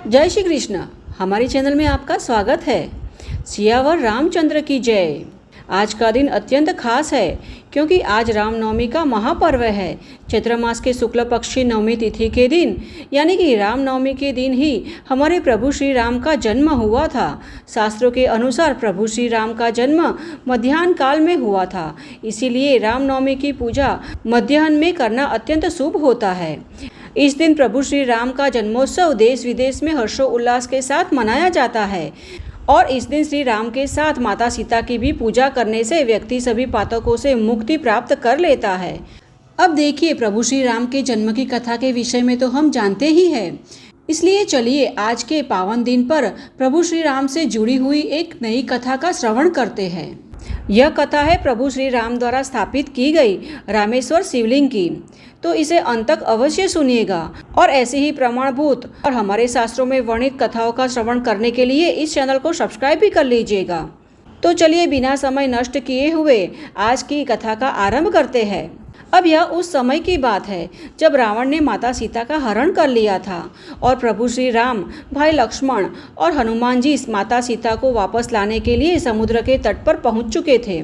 जय श्री कृष्ण। हमारे चैनल में आपका स्वागत है। सियावर रामचंद्र की जय। आज का दिन अत्यंत खास है क्योंकि आज रामनवमी का महापर्व है। चैत्र मास के शुक्ल पक्ष की नवमी तिथि के दिन यानी कि रामनवमी के दिन ही हमारे प्रभु श्री राम का जन्म हुआ था। शास्त्रों के अनुसार प्रभु श्री राम का जन्म मध्याह्न काल में हुआ था, इसीलिए रामनवमी की पूजा मध्याह्न में करना अत्यंत शुभ होता है। इस दिन प्रभु श्री राम का जन्मोत्सव देश विदेश में हर्षोल्लास के साथ मनाया जाता है और इस दिन श्री राम के साथ माता सीता की भी पूजा करने से व्यक्ति सभी पातकों से मुक्ति प्राप्त कर लेता है। अब देखिए, प्रभु श्री राम के जन्म की कथा के विषय में तो हम जानते ही हैं, इसलिए चलिए आज के पावन दिन पर प्रभु श्री राम से जुड़ी हुई एक नई कथा का श्रवण करते हैं। यह कथा है प्रभु श्री राम द्वारा स्थापित की गई रामेश्वर शिवलिंग की, तो इसे अंत तक अवश्य सुनिएगा और ऐसे ही प्रमाणभूत और हमारे शास्त्रों में वर्णित कथाओं का श्रवण करने के लिए इस चैनल को सब्सक्राइब भी कर लीजिएगा। तो चलिए बिना समय नष्ट किए हुए आज की कथा का आरंभ करते हैं। अब यह उस समय की बात है जब रावण ने माता सीता का हरण कर लिया था और प्रभु श्री राम, भाई लक्ष्मण और हनुमान जी माता सीता को वापस लाने के लिए समुद्र के तट पर पहुंच चुके थे।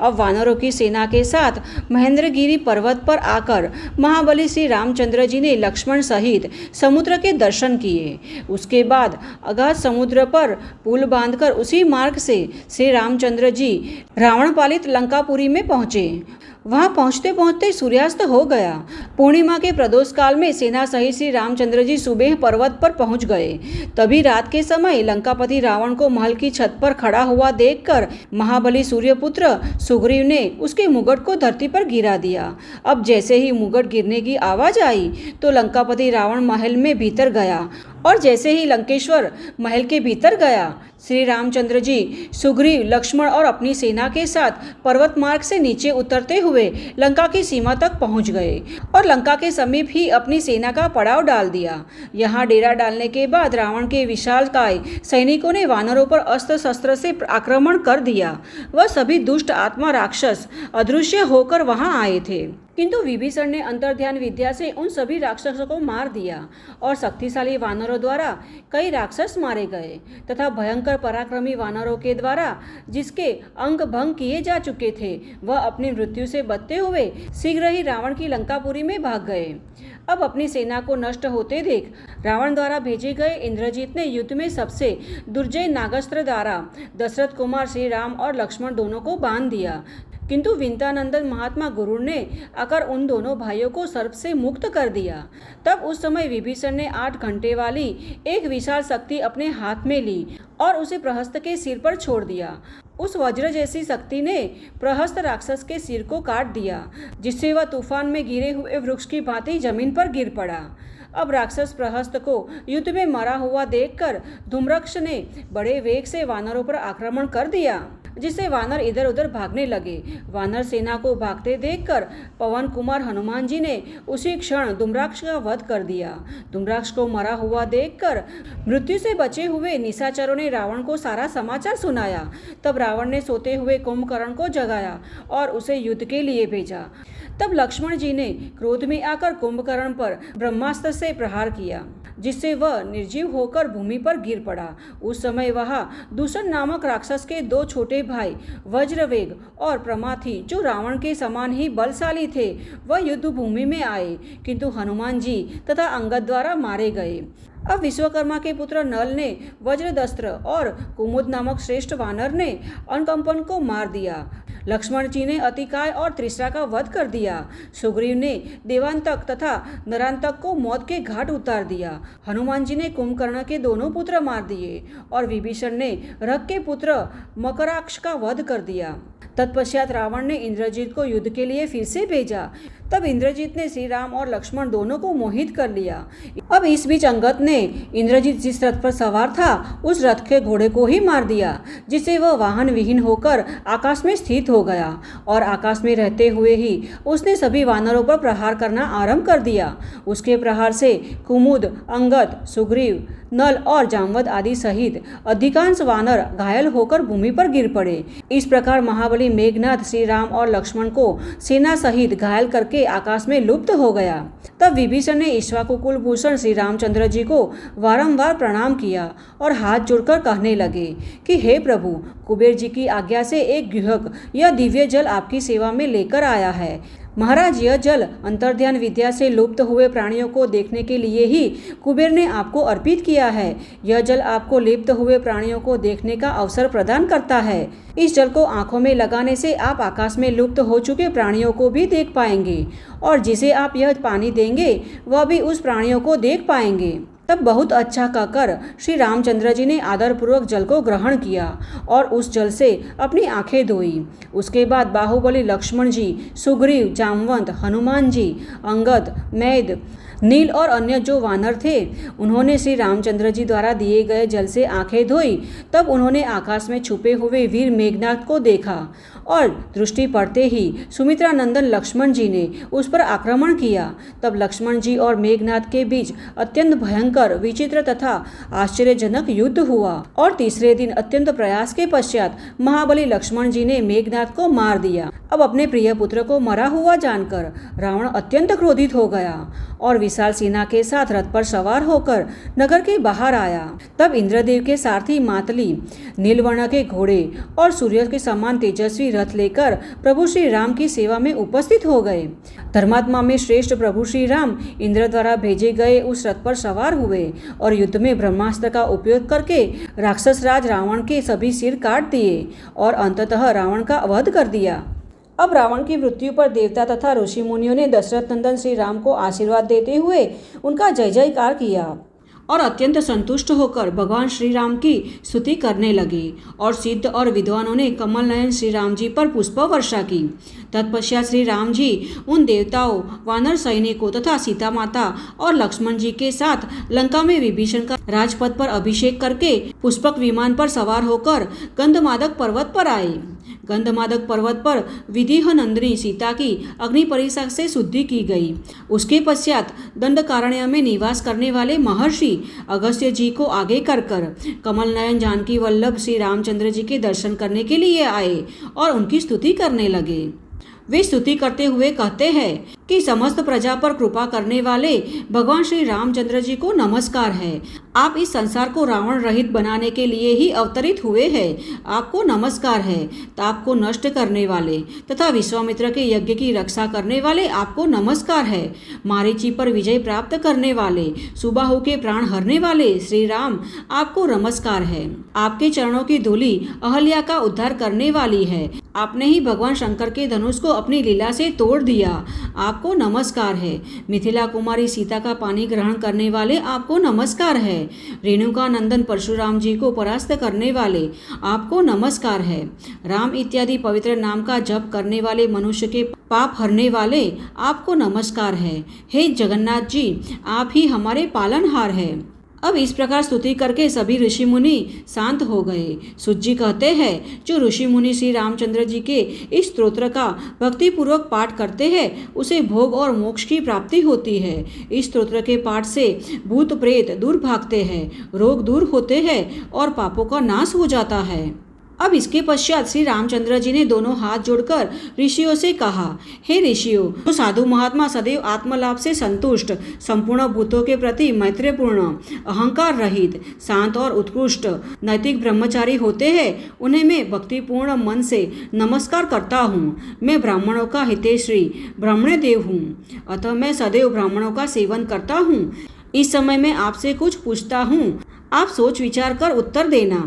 अब वानरों की सेना के साथ महेंद्रगिरी पर्वत पर आकर महाबली श्री रामचंद्र जी ने लक्ष्मण सहित समुद्र के दर्शन किए। उसके बाद अगाध समुद्र पर पुल बांधकर उसी मार्ग से श्री रामचंद्र जी रावण पालित लंकापुरी में पहुंचे। वहां पहुंचते पहुंचते सूर्यास्त हो गया। पूर्णिमा के प्रदोष काल में सेना सहित श्री रामचंद्र जी सुबह पर्वत पर पहुंच गए। तभी रात के समय लंकापति रावण को महल की छत पर खड़ा हुआ देखकर महाबली सूर्यपुत्र सुग्रीव ने उसके मुकुट को धरती पर गिरा दिया। अब जैसे ही मुकुट गिरने की आवाज आई तो लंकापति रावण महल में भीतर गया और जैसे ही लंकेश्वर महल के भीतर गया, श्री रामचंद्र जी सुग्रीव, लक्ष्मण और अपनी सेना के साथ पर्वत मार्ग से नीचे उतरते हुए लंका की सीमा तक पहुंच गए और लंका के समीप ही अपनी सेना का पड़ाव डाल दिया। यहाँ डेरा डालने के बाद रावण के विशालकाय सैनिकों ने वानरों पर अस्त्र शस्त्र से आक्रमण कर दिया। वह सभी दुष्ट आत्मा राक्षस अदृश्य होकर वहां आए थे, किंतु विभीषण ने अंतर्ध्यान विद्या से उन सभी राक्षसों को मार दिया और शक्तिशाली वानरों द्वारा कई राक्षस मारे गए तथा भयंकर पराक्रमी वानरों के द्वारा जिसके अंग भंग किए जा चुके थे, वह अपनी मृत्यु से बचते हुए शीघ्र ही रावण की लंकापुरी में भाग गए। अब अपनी सेना को नष्ट होते देख रावण द्वारा भेजे गए इंद्रजीत ने युद्ध में सबसे दुर्जय नागास्त्र द्वारा दशरथ कुमार श्री राम और लक्ष्मण दोनों को बांध दिया, किंतु विंतानंदन महात्मा गुरु ने आकर उन दोनों भाइयों को सर्प से मुक्त कर दिया। तब उस समय विभीषण ने 8 घंटे वाली एक विशाल शक्ति अपने हाथ में ली और उसे प्रहस्त के सिर पर छोड़ दिया। उस वज्र जैसी शक्ति ने प्रहस्त राक्षस के सिर को काट दिया, जिससे वह तूफान में गिरे हुए वृक्ष की भांति जमीन पर गिर पड़ा। अब राक्षस प्रहस्त को युद्ध में मरा हुआ देखकर धूम्रक्ष ने बड़े वेग से वानरों पर आक्रमण कर दिया, जिससे वानर इधर उधर भागने लगे। वानर सेना को भागते देखकर पवन कुमार हनुमान जी ने उसी क्षण धूम्राक्ष का वध कर दिया। धूम्राक्ष को मरा हुआ देखकर मृत्यु से बचे हुए निशाचरों ने रावण को सारा समाचार सुनाया। तब रावण ने सोते हुए कुंभकर्ण को जगाया और उसे युद्ध के लिए भेजा। तब लक्ष्मण जी ने क्रोध में आकर कुंभकर्ण पर ब्रह्मास्त्र से प्रहार किया, जिससे वह निर्जीव होकर भूमि पर गिर पड़ा। उस समय वहाँ दूषण नामक राक्षस के 2 छोटे भाई वज्रवेग और प्रमाथि, जो रावण के समान ही बलशाली थे, वह युद्ध भूमि में आए, किंतु हनुमान जी तथा अंगद द्वारा मारे गए। अब विश्वकर्मा के पुत्र नल ने वज्रदस्त्र और कुमुद नामक श्रेष्ठ वानर ने अनकंपन को मार दिया। लक्ष्मण जी ने अतिकाय और त्रिशरा का वध कर दिया। सुग्रीव ने देवांतक तथा नरांतक को मौत के घाट उतार दिया। हनुमान जी ने कुंभकर्ण के दोनों पुत्र मार दिए और विभीषण ने रक के पुत्र मकराक्ष का वध कर दिया। तत्पश्चात रावण ने इंद्रजीत को युद्ध के लिए फिर से भेजा। तब इंद्रजीत ने श्री राम और लक्ष्मण दोनों को मोहित कर लिया। अब इस बीच अंगद ने इंद्रजीत जिस रथ पर सवार था उस रथ के घोड़े को ही मार दिया, जिससे वह वाहन विहीन होकर आकाश में स्थित हो गया और आकाश में रहते हुए ही उसने सभी वानरों पर प्रहार करना आरंभ कर दिया। उसके प्रहार से कुमुद, अंगद, सुग्रीव, नल और जामवंत आदि सहित अधिकांश वानर घायल होकर भूमि पर गिर पड़े। इस प्रकार महाबली मेघनाद श्री राम और लक्ष्मण को सेना सहित घायल करके आकाश में लुप्त हो गया। तब विभीषण ने इक्ष्वाकुकुल भूषण श्री रामचंद्र जी को बारंबार प्रणाम किया और हाथ जोड़कर कहने लगे कि हे प्रभु, कुबेर जी की आज्ञा से एक गुहक यह दिव्य जल आपकी सेवा में लेकर आया है। महाराज, यह जल अंतर्ध्यान विद्या से लुप्त हुए प्राणियों को देखने के लिए ही कुबेर ने आपको अर्पित किया है। यह जल आपको लिप्त हुए प्राणियों को देखने का अवसर प्रदान करता है। इस जल को आंखों में लगाने से आप आकाश में लुप्त हो चुके प्राणियों को भी देख पाएंगे और जिसे आप यह पानी देंगे वह भी उस प्राणियों को देख पाएंगे। तब बहुत अच्छा कहकर श्री रामचंद्र जी ने आदरपूर्वक जल को ग्रहण किया और उस जल से अपनी आंखें धोई। उसके बाद बाहुबली लक्ष्मण जी, सुग्रीव, जामवंत, हनुमान जी, अंगद, मैद, नील और अन्य जो वानर थे उन्होंने श्री रामचंद्र जी द्वारा दिए गए जल से आंखें धोई। तब उन्होंने आकाश में छुपे हुए वीर मेघनाद को देखा और दृष्टि पड़ते ही सुमित्रा नंदन लक्ष्मण जी ने उस पर आक्रमण किया। तब लक्ष्मण जी और मेघनाद के बीच अत्यंत भयंकर, विचित्र तथा आश्चर्यजनक युद्ध हुआ और तीसरे दिन अत्यंत प्रयास के पश्चात महाबली लक्ष्मण जी ने मेघनाद को मार दिया। अब अपने प्रिय पुत्र को मरा हुआ जानकर रावण अत्यंत क्रोधित हो गया और विशाल सेना के साथ रथ पर सवार होकर नगर के बाहर आया। तब इंद्रदेव के सारथी मातली, नीलवर्ण के घोड़े और सूर्य के समान तेजस्वी रथ लेकर प्रभु श्री राम की सेवा में उपस्थित हो गए। धर्मात्मा में श्रेष्ठ प्रभु श्री राम इंद्र द्वारा भेजे गए उस रथ पर सवार हुए और युद्ध में ब्रह्मास्त्र का उपयोग करके राक्षस राज रावण के सभी सिर काट दिए और अंततः रावण का वध कर दिया। अब रावण की मृत्यु पर देवता तथा ऋषि मुनियों ने दशरथ नंदन श्री राम को आशीर्वाद देते हुए उनका जय जयकार किया और अत्यंत संतुष्ट होकर भगवान श्री राम की स्तुति करने लगे और सिद्ध और विद्वानों ने कमल नयन श्री राम जी पर पुष्प वर्षा की। तत्पश्चात श्री राम जी उन देवताओं, वानर सैनिकों तथा सीता माता और लक्ष्मण जी के साथ लंका में विभीषण का राजपथ पर अभिषेक करके पुष्पक विमान पर सवार होकर गंधमादक पर्वत पर आए। गंधमादक पर्वत पर विदेह नंदिनी सीता की अग्नि परीक्षा से शुद्धि की गई। उसके पश्चात दंडकारण्य में निवास करने वाले महर्षि अगस्त्य जी को आगे कर कमल नयन जानकी वल्लभ श्री रामचंद्र जी के दर्शन करने के लिए आए और उनकी स्तुति करने लगे। वे स्तुति करते हुए कहते हैं कि समस्त प्रजा पर कृपा करने वाले भगवान श्री रामचंद्र जी को नमस्कार है। आप इस संसार को रावण रहित बनाने के लिए ही अवतरित हुए हैं। आपको नमस्कार है। ताप को नष्ट करने वाले तथा विश्वामित्र के यज्ञ की रक्षा करने वाले आपको नमस्कार है। मारीची पर विजय प्राप्त करने वाले, सुबाहु के प्राण हरने वाले श्री राम आपको नमस्कार है। आपके चरणों की धूलि अहल्या का उद्धार करने वाली है। आपने ही भगवान शंकर के धनुष को अपनी लीला से तोड़ दिया। आपको नमस्कार है। मिथिला कुमारी सीता का पानी ग्रहण करने वाले आपको नमस्कार है। रेणुका नंदन परशुराम जी को परास्त करने वाले आपको नमस्कार है। राम इत्यादि पवित्र नाम का जप करने वाले मनुष्य के पाप हरने वाले आपको नमस्कार है। हे जगन्नाथ जी, आप ही हमारे पालनहार हैं। अब इस प्रकार स्तुति करके सभी ऋषि मुनि शांत हो गए। सूत जी कहते हैं, जो ऋषि मुनि श्री रामचंद्र जी के इस स्तोत्र का भक्ति पूर्वक पाठ करते हैं उसे भोग और मोक्ष की प्राप्ति होती है। इस स्तोत्र के पाठ से भूत प्रेत दूर भागते हैं, रोग दूर होते हैं और पापों का नाश हो जाता है। अब इसके पश्चात श्री रामचंद्र जी ने दोनों हाथ जोड़कर ऋषियों से कहा, हे ऋषियों, जो साधु महात्मा सदैव आत्मलाभ से संतुष्ट, संपूर्ण भूतों के प्रति मैत्रीपूर्ण, अहंकार रहित, शांत और उत्कृष्ट नैतिक ब्रह्मचारी होते हैं, उन्हें मैं भक्तिपूर्ण मन से नमस्कार करता हूँ। मैं ब्राह्मणों का हितैषी ब्राह्मण देव हूँ, अतः मैं सदैव ब्राह्मणों का सेवन करता हूँ। इस समय मैं आपसे कुछ पूछता हूँ, आप सोच विचार कर उत्तर देना।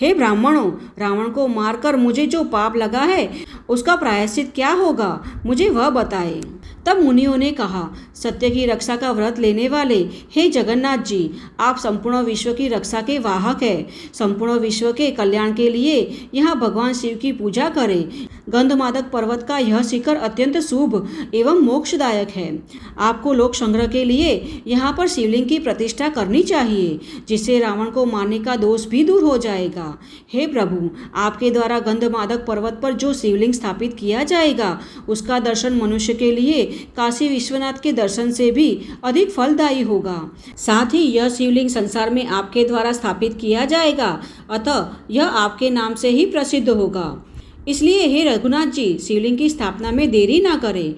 हे ब्राह्मणों, रावण को मारकर मुझे जो पाप लगा है उसका प्रायश्चित क्या होगा, मुझे वह बताए। तब मुनियों ने कहा, सत्य की रक्षा का व्रत लेने वाले हे जगन्नाथ जी, आप संपूर्ण विश्व की रक्षा के वाहक हैं। संपूर्ण विश्व के कल्याण के लिए यहाँ भगवान शिव की पूजा करें। गंधमादक पर्वत का यह शिखर अत्यंत शुभ एवं मोक्षदायक है। आपको लोक संग्रह के लिए यहाँ पर शिवलिंग की प्रतिष्ठा करनी चाहिए, जिससे रावण को मारने का दोष भी दूर हो जाएगा। हे प्रभु, आपके द्वारा गंधमादक पर्वत पर जो शिवलिंग स्थापित किया जाएगा, उसका दर्शन मनुष्य के लिए काशी विश्वनाथ के दर्शन से भी अधिक फलदायी होगा। साथ ही यह शिवलिंग संसार में आपके द्वारा स्थापित किया जाएगा, अतः यह आपके नाम से ही प्रसिद्ध होगा। इसलिए हे रघुनाथ जी, शिवलिंग की स्थापना में देरी ना करें।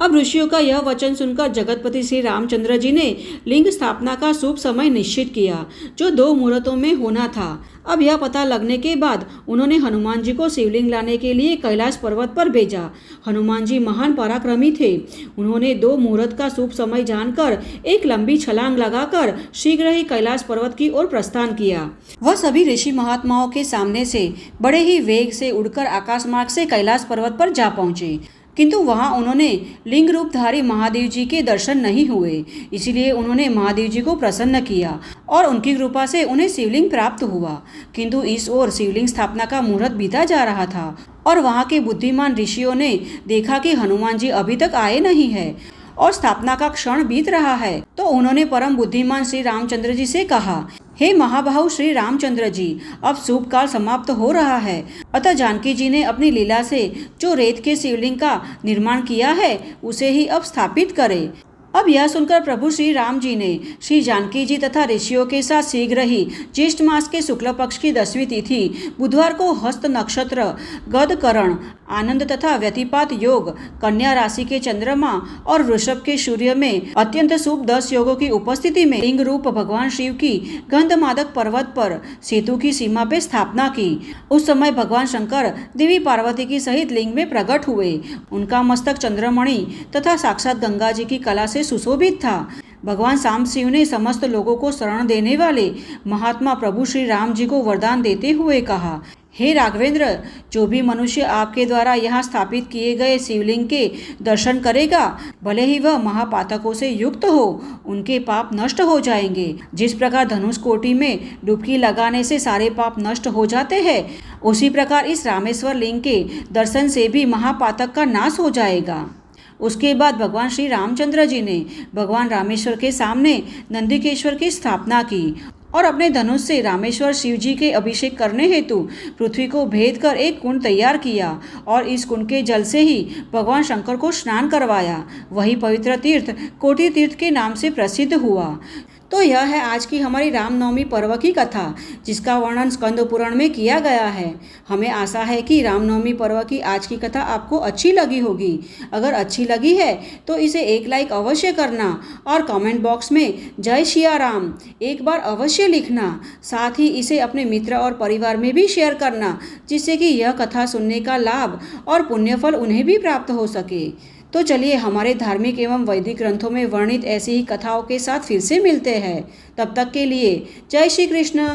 अब ऋषियों का यह वचन सुनकर जगतपति श्री रामचंद्र जी ने लिंग स्थापना का शुभ समय निश्चित किया, जो 2 मुहूर्तों में होना था। अब यह पता लगने के बाद उन्होंने हनुमान जी को शिवलिंग लाने के लिए कैलाश पर्वत पर भेजा। हनुमान जी महान पराक्रमी थे। उन्होंने 2 मुहूर्त का शुभ समय जानकर एक लंबी छलांग लगाकर शीघ्र ही कैलाश पर्वत की ओर प्रस्थान किया। वह सभी ऋषि महात्माओं के सामने से बड़े ही वेग से उड़कर आकाश मार्ग से कैलाश पर्वत पर जा पहुंचे, किंतु वहां उन्होंने लिंग रूपधारी महादेव जी के दर्शन नहीं हुए। इसलिए उन्होंने महादेव जी को प्रसन्न किया और उनकी कृपा से उन्हें शिवलिंग प्राप्त हुआ। किंतु इस ओर शिवलिंग स्थापना का मुहूर्त बीता जा रहा था और वहां के बुद्धिमान ऋषियों ने देखा कि हनुमान जी अभी तक आए नहीं है और स्थापना का क्षण बीत रहा है। तो उन्होंने परम बुद्धिमान श्री रामचंद्र जी से कहा, हे महाबाहु श्री रामचंद्र जी, अब शुभ काल समाप्त हो रहा है, अतः जानकी जी ने अपनी लीला से जो रेत के शिवलिंग का निर्माण किया है, उसे ही अब स्थापित करें। अब यह सुनकर प्रभु श्री राम जी ने श्री जानकी जी तथा ऋषियों के साथ शीघ्र ही ज्येष्ठ मास के शुक्ल पक्ष की 10वीं तिथि बुधवार को हस्त नक्षत्र, गदकरण, आनंद तथा व्यतिपात योग, कन्या राशि के चंद्रमा और वृषभ के सूर्य में अत्यंत शुभ 10 योगों की उपस्थिति में लिंग रूप भगवान शिव की गंधमादक पर्वत पर सेतु की सीमा पे स्थापना की। उस समय भगवान शंकर देवी पार्वती की सहित लिंग में प्रकट हुए। उनका मस्तक चंद्रमणि तथा साक्षात गंगा जी की कला से सुशोभित था। भगवान सांब शिव ने समस्त लोगों को शरण देने वाले महात्मा प्रभु श्री राम जी को वरदान देते हुए कहा, हे राघवेंद्र, जो भी मनुष्य आपके द्वारा यहाँ स्थापित किए गए शिवलिंग के दर्शन करेगा, भले ही वह महापातकों से युक्त हो, उनके पाप नष्ट हो जाएंगे। जिस प्रकार धनुष कोटि में डुबकी लगाने से सारे पाप नष्ट हो जाते हैं, उसी प्रकार इस रामेश्वर लिंग के दर्शन से भी महापातक का नाश हो जाएगा। उसके बाद भगवान श्री रामचंद्र जी ने भगवान रामेश्वर के सामने नंदिकेश्वर की स्थापना की और अपने धनुष से रामेश्वर शिव जी के अभिषेक करने हेतु पृथ्वी को भेद कर एक कुंड तैयार किया और इस कुंड के जल से ही भगवान शंकर को स्नान करवाया। वही पवित्र तीर्थ कोटि तीर्थ के नाम से प्रसिद्ध हुआ। तो यह है आज की हमारी रामनवमी पर्व की कथा, जिसका वर्णन स्कंद पुराण में किया गया है। हमें आशा है कि रामनवमी पर्व की आज की कथा आपको अच्छी लगी होगी। अगर अच्छी लगी है तो इसे एक लाइक अवश्य करना और कमेंट बॉक्स में जय सिया राम एक बार अवश्य लिखना। साथ ही इसे अपने मित्र और परिवार में भी शेयर करना, जिससे कि यह कथा सुनने का लाभ और पुण्यफल उन्हें भी प्राप्त हो सके। तो चलिए हमारे धार्मिक एवं वैदिक ग्रंथों में वर्णित ऐसी ही कथाओं के साथ फिर से मिलते हैं। तब तक के लिए जय श्री कृष्ण।